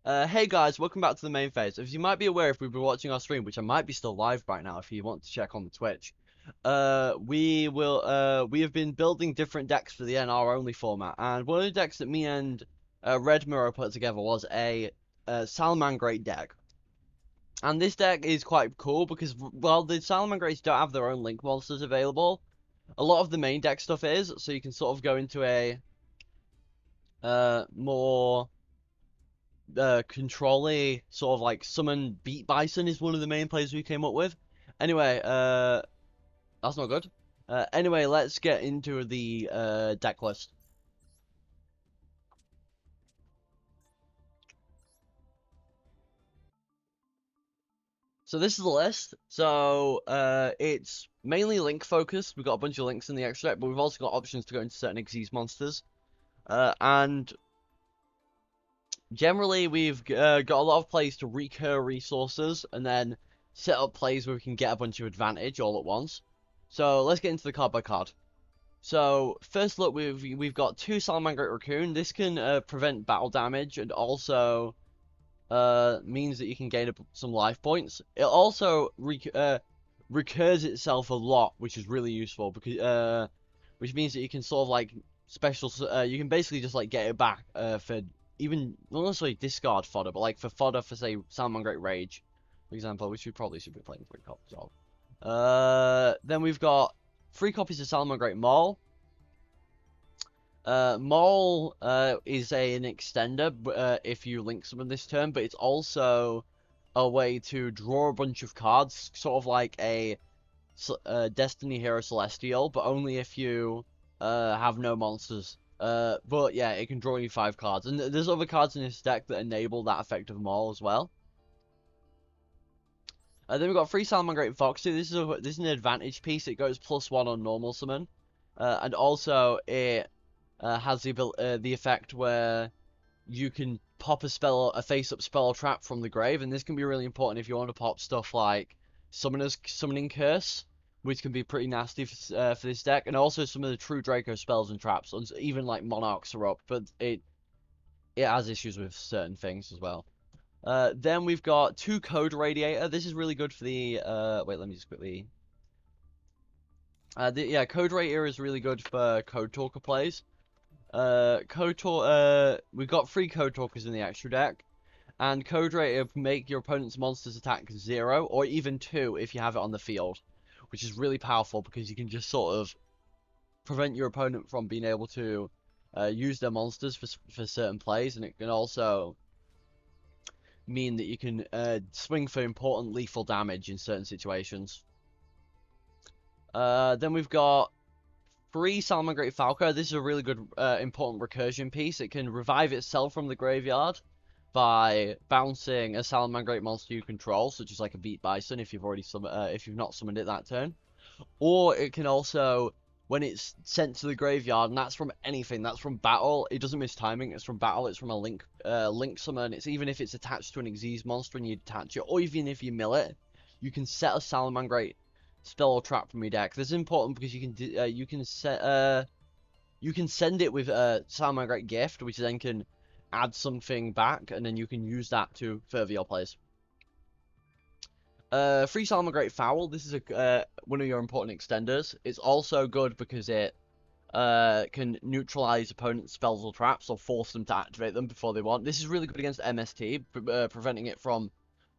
Hey guys, welcome back to the main phase. As you might be aware if we've been watching our stream, which I might be still live right now if you want to check on the Twitch, we have been building different decks for the NR only format, and one of the decks that me and Red Mirror put together was a Salamangreat deck. And this deck is quite cool because while the Salamangreats don't have their own link monsters available, a lot of the main deck stuff is, so you can sort of go into a more control-y sort of like summon beat Bison is one of the main plays we came up with. Anyway, that's not good. Anyway, let's get into the deck list. So this is the list. So it's mainly link focused. We've got a bunch of links in the extract, but we've also got options to go into certain Xyz monsters. And generally, we've got a lot of plays to recur resources and then set up plays where we can get a bunch of advantage all at once. So let's get into the card by card. So first look, we've got two Salamangreat Raccoon. This can prevent battle damage and also means that you can gain some life points. It also recurs itself a lot, which is really useful because which means that you can sort of like you can basically just like get it back for even not necessarily discard fodder, but like for fodder for say Salamangreat Rage, for example, which we probably should be playing 3 copies of. Then we've got 3 copies of Salamangreat Mole. Mole is an extender if you link summon this turn, but it's also a way to draw a bunch of cards, sort of like a Destiny Hero Celestial, but only if you have no monsters. But yeah, it can draw you 5 cards, and there's other cards in this deck that enable that effect of Mole as well. Then we've got 3 Salamangreat Foxy. This is an advantage piece. It goes +1 on normal summon, and also it has the effect where you can pop a face-up spell or trap from the grave, and this can be really important if you want to pop stuff like Summoning Curse, which can be pretty nasty for this deck, and also some of the True Draco spells and traps, even like Monarchs are up, but it has issues with certain things as well. Then we've got 2 Code Radiator. This is really good for the wait, let me just quickly. Yeah, Code Radiator is really good for Code Talker plays. We've got 3 Code Talkers in the extra deck, and Code Radiator make your opponent's monsters attack 0 or even 2 if you have it on the field, which is really powerful because you can just sort of prevent your opponent from being able to use their monsters for certain plays, and it can also mean that you can swing for important lethal damage in certain situations. Then we've got 3 Salamangreat Falco. This is a really good important recursion piece. It can revive itself from the graveyard by bouncing a Salamangreat monster you control, such as like a Beat Bison if you've not summoned it that turn. Or it can also, when it's sent to the graveyard, and that's from anything, that's from battle. It doesn't miss timing. It's from battle. It's from a link summon. It's even if it's attached to an Xyz monster and you attach it, or even if you mill it, you can set a Salamangreat spell or trap from your deck. This is important because you can send it with Salamangreat Gift, which then can add something back, and then you can use that to further your plays. 3 Salamangreat Fowl. This is one of your important extenders. It's also good because it can neutralize opponent's spells or traps or force them to activate them before they want. This is really good against MST, preventing it from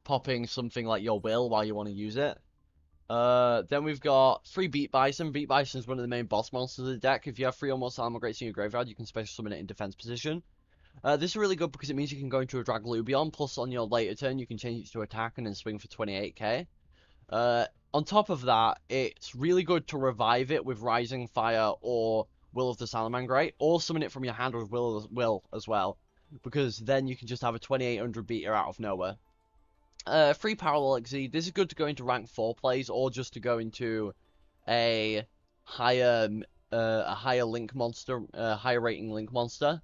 popping something like your will while you want to use it. Then we've got 3 Beat Bison. Beat Bison is one of the main boss monsters of the deck. If you have 3 or more Salamangreats in your graveyard, you can special summon it in defense position. This is really good because it means you can go into a Draglubion, plus on your later turn you can change it to attack and then swing for 28k. On top of that, it's really good to revive it with Rising Fire or Will of the Salamangreat, or summon it from your hand with Will as well, because then you can just have a 2800 beater out of nowhere. 3 Parallel Exceed. This is good to go into rank 4 plays, or just to go into a higher link monster, higher rating link monster.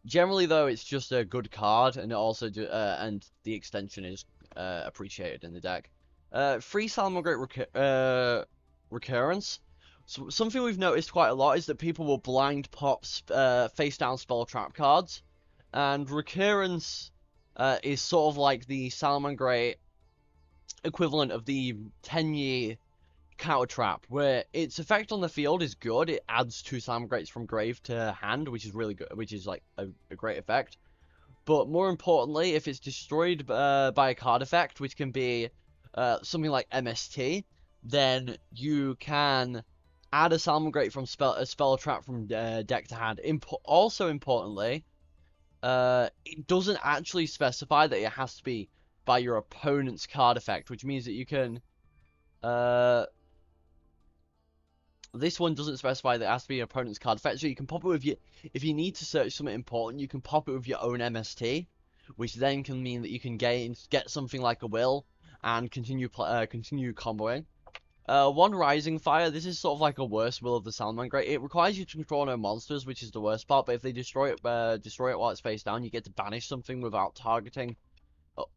Generally, though, it's just a good card, and it also and the extension is appreciated in the deck. 3 Salamangreat Recurance. So something we've noticed quite a lot is that people will blind pop face down spell trap cards, and Recurance is sort of like the Salamangreat equivalent of the Tenyi counter trap, where its effect on the field is good. It adds 2 Salamangreats from grave to hand, which is really good, which is like a great effect. But more importantly, if it's destroyed by a card effect, which can be something like MST, then you can add a Salamangreat from a spell trap from deck to hand. Also importantly, it doesn't actually specify that it has to be by your opponent's card effect, which means that you can this one doesn't specify that it has to be your opponent's card effect, so you can pop it with your, if you need to search something important, you can pop it with your own MST, which then can mean that you can get something like a will and continue comboing. One Rising Fire, this is sort of like a worse will of the Salamangreat. It requires you to control no monsters, which is the worst part, but if they destroy it while it's face down, you get to banish something without targeting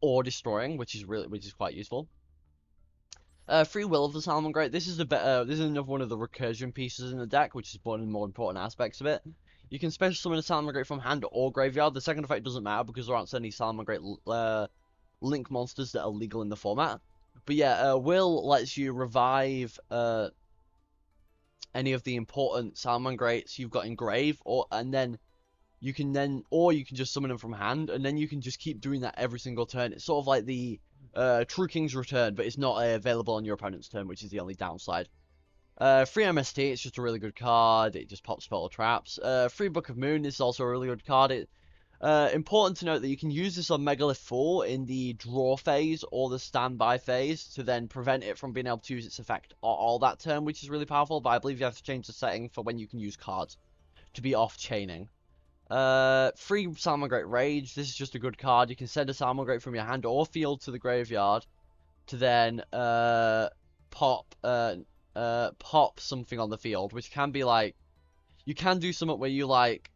or destroying, which is quite useful. Free Will of the Salamangreat. This is another one of the recursion pieces in the deck, which is one of the more important aspects of it. You can special summon a Salamangreat from hand or graveyard. The second effect doesn't matter because there aren't any Salamangreat link monsters that are legal in the format. But yeah, Will lets you revive any of the important Salamangreats you've got in grave, or you can just summon them from hand, and then you can just keep doing that every single turn. It's sort of like the True King's Return, but it's not available on your opponent's turn, which is the only downside. Free MST, it's just a really good card. It just pops spell traps. Free Book of Moon is also a really good card. Important to note that you can use this on Megalith 4 in the draw phase or the standby phase to then prevent it from being able to use its effect all that turn, which is really powerful, but I believe you have to change the setting for when you can use cards to be off chaining. Free Salamangreat Rage. This is just a good card. You can send a Salamangreat from your hand or field to the graveyard to then pop something on the field, which can be like, you can do something where you like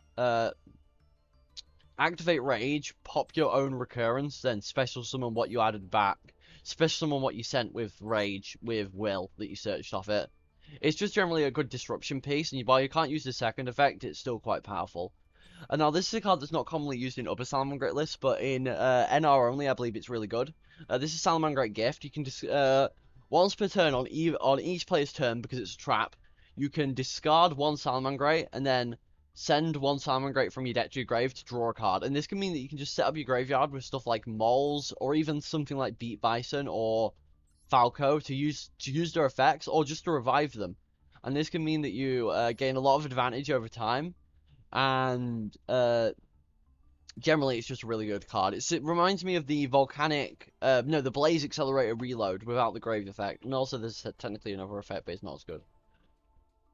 activate Rage, pop your own Recurance, then special summon what you added back, special summon what you sent with Rage with Will that you searched off it. It's just generally a good disruption piece, and while you can't use the second effect, it's still quite powerful. And now this is a card that's not commonly used in other Salamangreat lists, but in NR only, I believe it's really good. This is Salamangreat Gift. You can just once per turn on each player's turn, because it's a trap, you can discard one Salamangreat and then send one Salamangreat from your deck to your grave to draw a card. And this can mean that you can just set up your graveyard with stuff like moles, or even something like Beat Bison or Falco to use their effects, or just to revive them. And this can mean that you gain a lot of advantage over time. And generally it's just a really good card. It reminds me of the the Blaze Accelerator Reload without the grave effect, and also there's technically another effect, but it's not as good.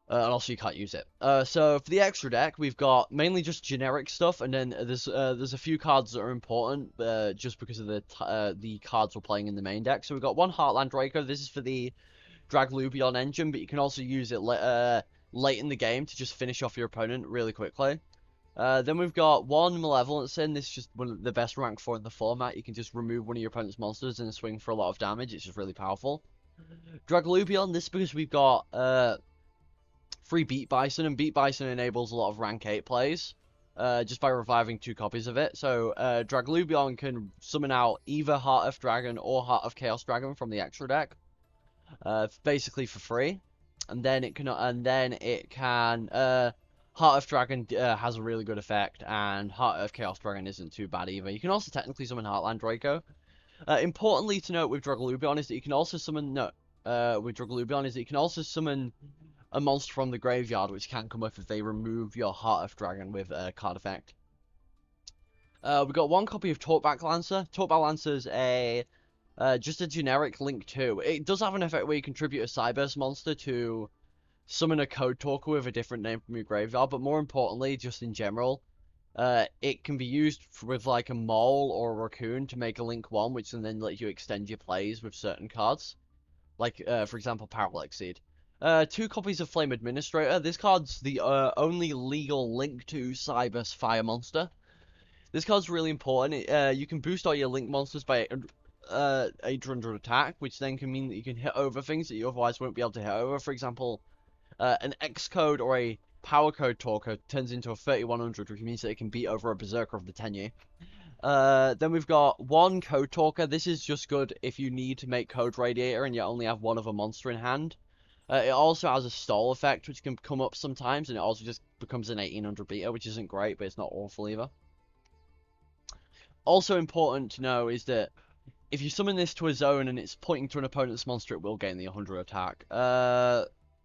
And also you can't use it. So for the extra deck, we've got mainly just generic stuff, and then there's a few cards that are important just because of the cards we're playing in the main deck. So we've got one Heartlandraco. This is for the Draglubion engine, but you can also use it late in the game to just finish off your opponent really quickly. Then we've got one Malevolent Sin. This is just one of the best rank 4 in the format. You can just remove one of your opponent's monsters and swing for a lot of damage. It's just really powerful. Draglubion, this is because we've got free Beat Bison, and Beat Bison enables a lot of rank 8 plays just by reviving 2 copies of it. So Draglubion can summon out either Heart of Dragon or Heart of Chaos Dragon from the extra deck, basically for free. And then it can Heart of Dragon has a really good effect, and Heart of Chaos Dragon isn't too bad either. You can also technically summon Heartlandraco. Importantly to note with Draglubion is that you can also summon a monster from the graveyard, which can come up if they remove your Heart of Dragon with a card effect. We've got one copy of Talkback Lancer. Talkback Lancer is just a generic Link 2. It does have an effect where you contribute a Cyburst monster to summon a Code Talker with a different name from your graveyard, but more importantly, just in general, it can be used with like a Mole or a Raccoon to make a Link 1, which can then let you extend your plays with certain cards. Like, for example, Parallax Seed. 2 copies of Flame Administrator. This card's the only legal Link 2 Cyburst Fire monster. This card's really important. You can boost all your Link monsters by 800 attack, which then can mean that you can hit over things that you otherwise won't be able to hit over. For example, an Xcode or a Powercode Talker turns into a 3100, which means that it can beat over a Berserker of the Tenyi. Then we've got one Code Talker. This is just good if you need to make Code Radiator and you only have one of a monster in hand. It also has a stall effect, which can come up sometimes, and it also just becomes an 1800 beta, which isn't great, but it's not awful either. Also important to know is that if you summon this to a zone and it's pointing to an opponent's monster, it will gain the 100 attack.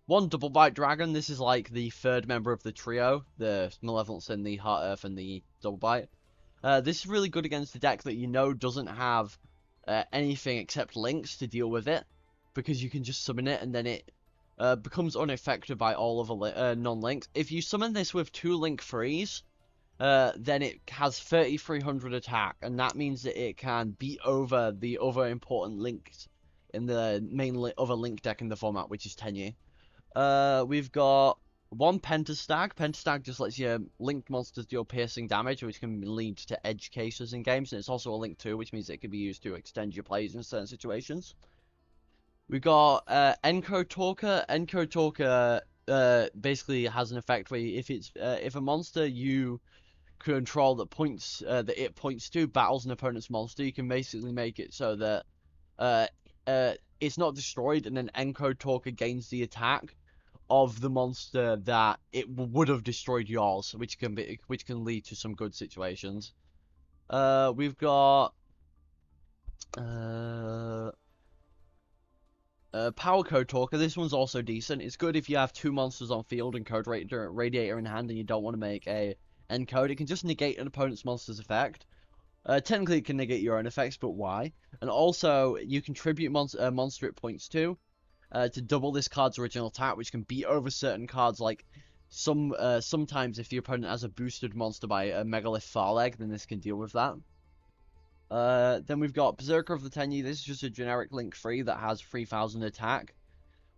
One Doublebyte Dragon. This is like the third member of the trio, the Malevolent Sin, the Heart Earth, and the Doublebyte. This is really good against the deck that you know doesn't have anything except links to deal with it, because you can just summon it and then it becomes unaffected by all of the non-links. If you summon this with 2 link frees, then it has 3300 attack, and that means that it can beat over the other important links in the main other link deck in the format, which is Tenyi. We've got one Pentestag. Pentestag just lets you linked monsters deal piercing damage, which can lead to edge cases in games, and it's also a link 2, which means it can be used to extend your plays in certain situations. We've got Encode Talker. Encode Talker basically has an effect where if a monster you control that it points to battles an opponent's monster, you can basically make it so that it's not destroyed, and then Encode Talker gains the attack of the monster that it would have destroyed yours, which can lead to some good situations. We've got Powercode Talker. This one's also decent. It's good if you have 2 monsters on field and Code Radiator in hand and you don't want to make a Encode. It can just negate an opponent's monster's effect. Technically it can negate your own effects, but why? And also you contribute monster it points to double this card's original attack, which can beat over certain cards. Like sometimes if the opponent has a boosted monster by a Megalith Farleg, then this can deal with that. Then we've got Berserker of the Tenyi. This is just a generic link 3 that has 3000 attack,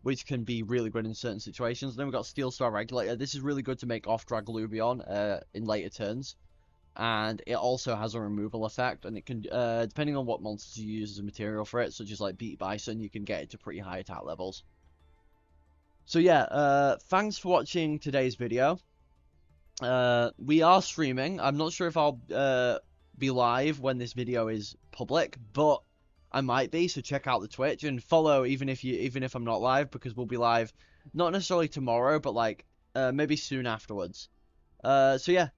which can be really good in certain situations. Then we've got Steel Star Regulator. This is really good to make off Draglubion in later turns. And it also has a removal effect, and it can, depending on what monsters you use as a material for it, such as like Beat Bison, you can get it to pretty high attack levels. So yeah, thanks for watching today's video. We are streaming. I'm not sure if I'll be live when this video is public, but I might be, so check out the Twitch and follow even if I'm not live, because we'll be live not necessarily tomorrow, but like maybe soon afterwards. So yeah,